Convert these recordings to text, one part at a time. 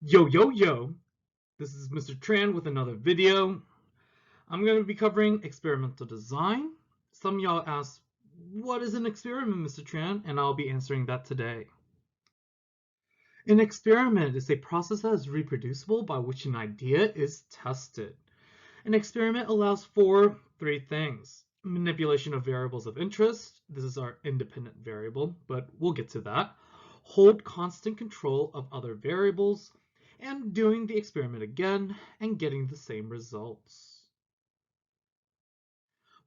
Yo, yo, yo, this is Mr. Tran with another video. I'm going to be covering experimental design. Some of y'all asked, what is an experiment, Mr. Tran? And I'll be answering that today. An experiment is a process that is reproducible by which an idea is tested. An experiment allows for three things. Manipulation of variables of interest. This is our independent variable, but we'll get to that. Hold constant control of other variables, and doing the experiment again and getting the same results.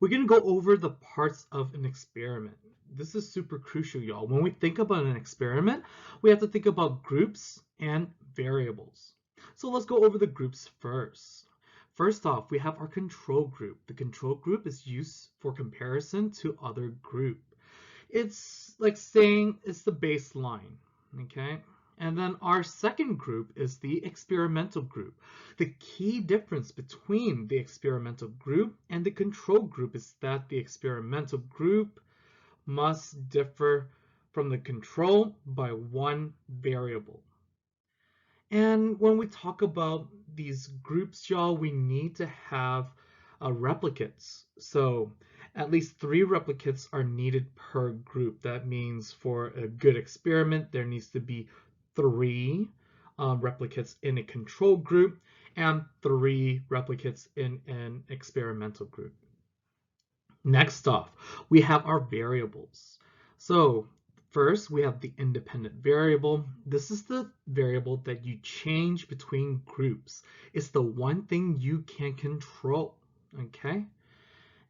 We're going to go over the parts of an experiment. This is super crucial, y'all. When we think about an experiment, we have to think about groups and variables. So let's go over the groups first. First off, we have our control group. The control group is used for comparison to other group. It's like saying it's the baseline, okay? And then our second group is the experimental group. The key difference between the experimental group and the control group is that the experimental group must differ from the control by one variable. And when we talk about these groups, y'all, we need to have replicates. So at least 3 replicates are needed per group. That means for a good experiment, there needs to be 3 replicates in a control group and 3 replicates in an experimental group. Next off, we have our variables. So first, we have the independent variable. This is the variable that you change between groups. It's the one thing you can control, okay?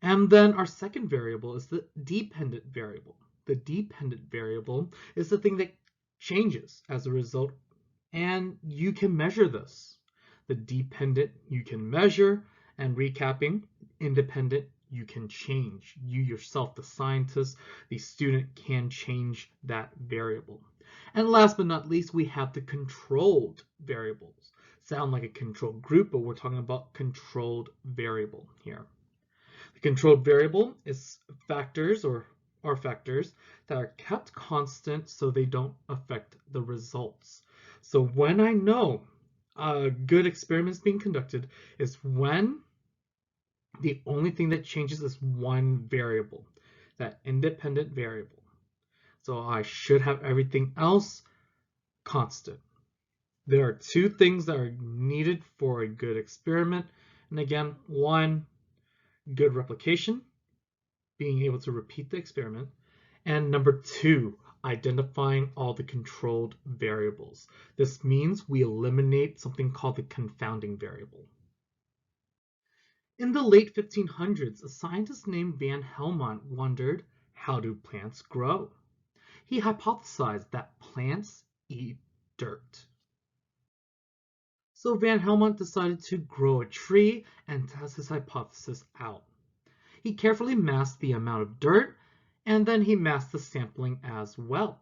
And then our second variable is the dependent variable. The dependent variable is the thing that changes as a result, and you can measure this. The dependent you can measure, and recapping, independent you can change. You yourself, the scientist, the student, can change that variable. And last but not least, we have the controlled variables. Sound like a controlled group, but we're talking about controlled variable here. The controlled variable is factors or are factors that are kept constant so they don't affect the results. So when I know a good experiment is being conducted is when the only thing that changes is one variable, that independent variable. So I should have everything else constant. There are 2 things that are needed for a good experiment. And again, 1, good replication, being able to repeat the experiment. And number 2, identifying all the controlled variables. This means we eliminate something called the confounding variable. In the late 1500s, a scientist named Van Helmont wondered, how do plants grow? He hypothesized that plants eat dirt. So Van Helmont decided to grow a tree and test his hypothesis out. He carefully masked the amount of dirt, and then he masked the sampling as well.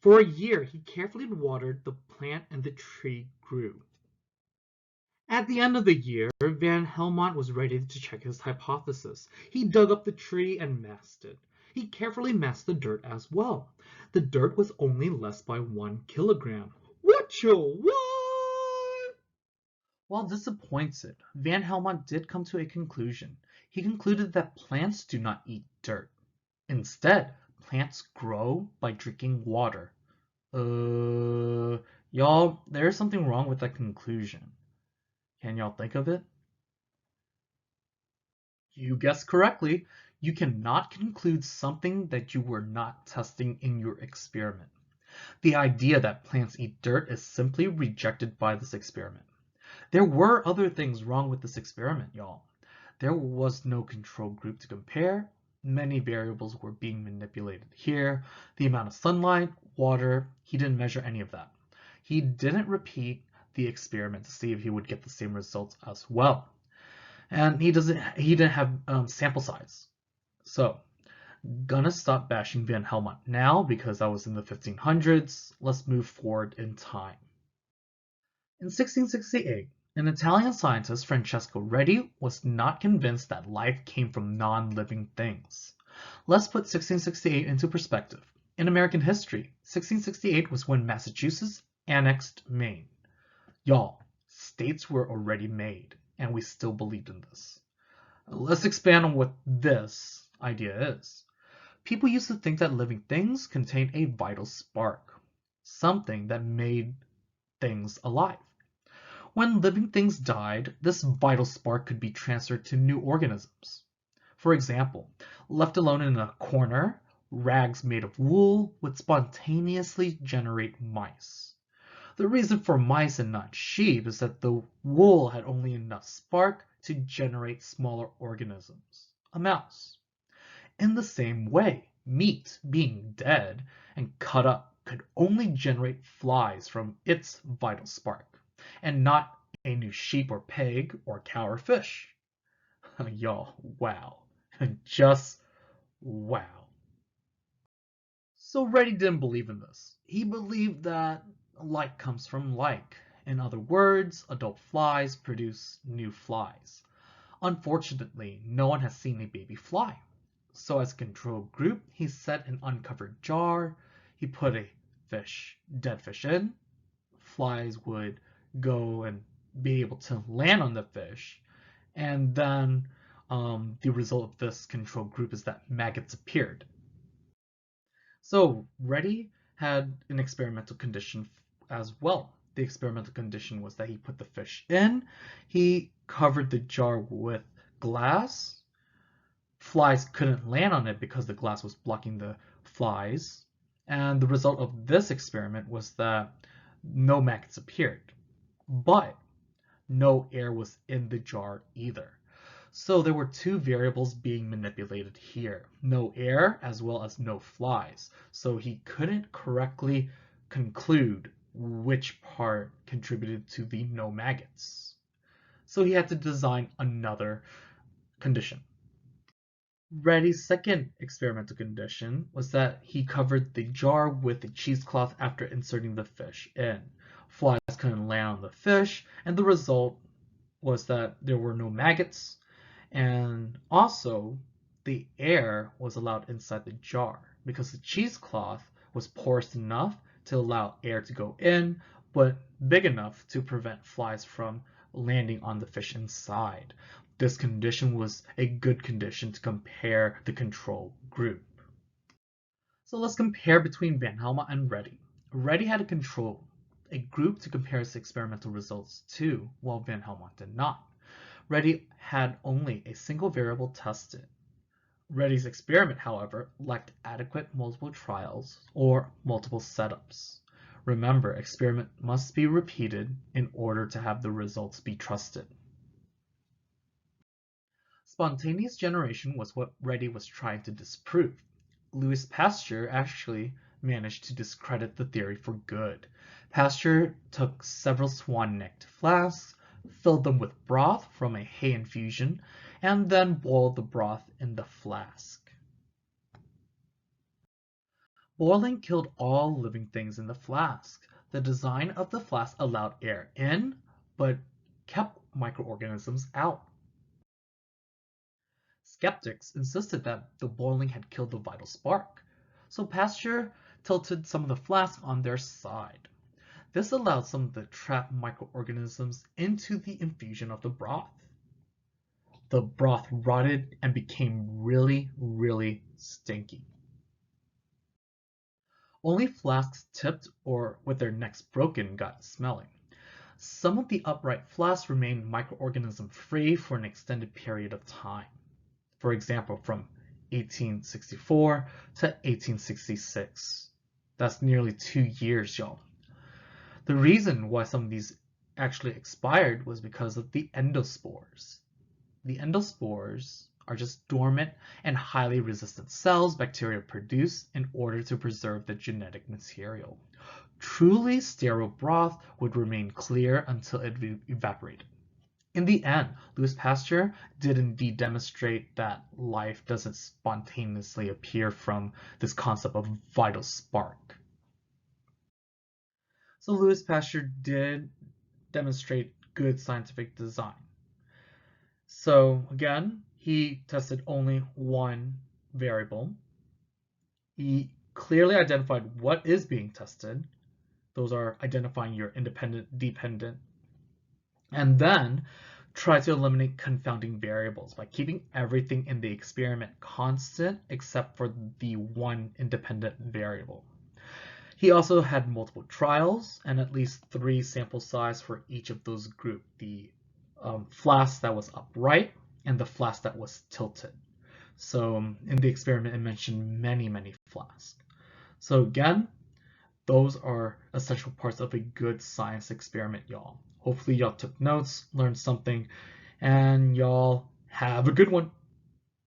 For a year, he carefully watered the plant and the tree grew. At the end of the year, Van Helmont was ready to check his hypothesis. He dug up the tree and masked it. He carefully masked the dirt as well. The dirt was only less by 1 kilogram. What? While disappointed, Van Helmont did come to a conclusion. He concluded that plants do not eat dirt. Instead, plants grow by drinking water. Y'all, there's something wrong with that conclusion. Can y'all think of it? You guessed correctly. You cannot conclude something that you were not testing in your experiment. The idea that plants eat dirt is simply rejected by this experiment. There were other things wrong with this experiment, y'all. There was no control group to compare. Many variables were being manipulated here. The amount of sunlight, water, he didn't measure any of that. He didn't repeat the experiment to see if he would get the same results as well. And he didn't have sample size. So, gonna stop bashing Van Helmont now because that was in the 1500s. Let's move forward in time. In 1668, an Italian scientist, Francesco Redi, was not convinced that life came from non-living things. Let's put 1668 into perspective. In American history, 1668 was when Massachusetts annexed Maine. Y'all, states were already made, and we still believed in this. Let's expand on what this idea is. People used to think that living things contained a vital spark, something that made things alive. When living things died, this vital spark could be transferred to new organisms. For example, left alone in a corner, rags made of wool would spontaneously generate mice. The reason for mice and not sheep is that the wool had only enough spark to generate smaller organisms, a mouse. In the same way, meat, being dead and cut up, could only generate flies from its vital spark, and not a new sheep or pig or cow or fish. Y'all, wow. Just wow. So Reddy didn't believe in this. He believed that like comes from like. In other words, adult flies produce new flies. Unfortunately, no one has seen a baby fly. So as a control group, he set an uncovered jar, he put a dead fish in, flies would go and be able to land on the fish, and then the result of this control group is that maggots appeared. So Reddy had an experimental condition as well. The experimental condition was that he put the fish in, he covered the jar with glass. Flies couldn't land on it because the glass was blocking the flies. And the result of this experiment was that no maggots appeared. But no air was in the jar either. So there were two variables being manipulated here, no air as well as no flies. So he couldn't correctly conclude which part contributed to the no maggots. So he had to design another condition. Reddy's second experimental condition was that he covered the jar with a cheesecloth after inserting the fish in. Flies couldn't land on the fish, and the result was that there were no maggots, and also the air was allowed inside the jar because the cheesecloth was porous enough to allow air to go in, but big enough to prevent flies from landing on the fish inside. This condition was a good condition to compare the control group. So let's compare between Van Helmont and Reddy. Reddy had a control, a group to compare his experimental results to, while Van Helmont did not. Reddy had only a single variable tested. Reddy's experiment, however, lacked adequate multiple trials or multiple setups. Remember, experiment must be repeated in order to have the results be trusted. Spontaneous generation was what Reddy was trying to disprove. Louis Pasteur actually managed to discredit the theory for good. Pasteur took several swan-necked flasks, filled them with broth from a hay infusion, and then boiled the broth in the flask. Boiling killed all living things in the flask. The design of the flask allowed air in, but kept microorganisms out. Skeptics insisted that the boiling had killed the vital spark, so Pasteur tilted some of the flask on their side. This allowed some of the trapped microorganisms into the infusion of the broth. The broth rotted and became really, really stinky. Only flasks tipped or with their necks broken got smelling. Some of the upright flasks remained microorganism-free for an extended period of time. For example, from 1864 to 1866. That's nearly 2 years, y'all. The reason why some of these actually expired was because of the endospores. The endospores are just dormant and highly resistant cells bacteria produce in order to preserve the genetic material. Truly sterile broth would remain clear until it evaporated. In the end, Louis Pasteur did indeed demonstrate that life doesn't spontaneously appear from this concept of vital spark. So Louis Pasteur did demonstrate good scientific design. So again, he tested only one variable. He clearly identified what is being tested. Those are identifying your independent, dependent, and then try to eliminate confounding variables by keeping everything in the experiment constant except for the one independent variable. He also had multiple trials and at least 3 sample size for each of those groups, the flask that was upright and the flask that was tilted. So in the experiment, it mentioned many flasks. So again, those are essential parts of a good science experiment, y'all. Hopefully y'all took notes, learned something, and y'all have a good one.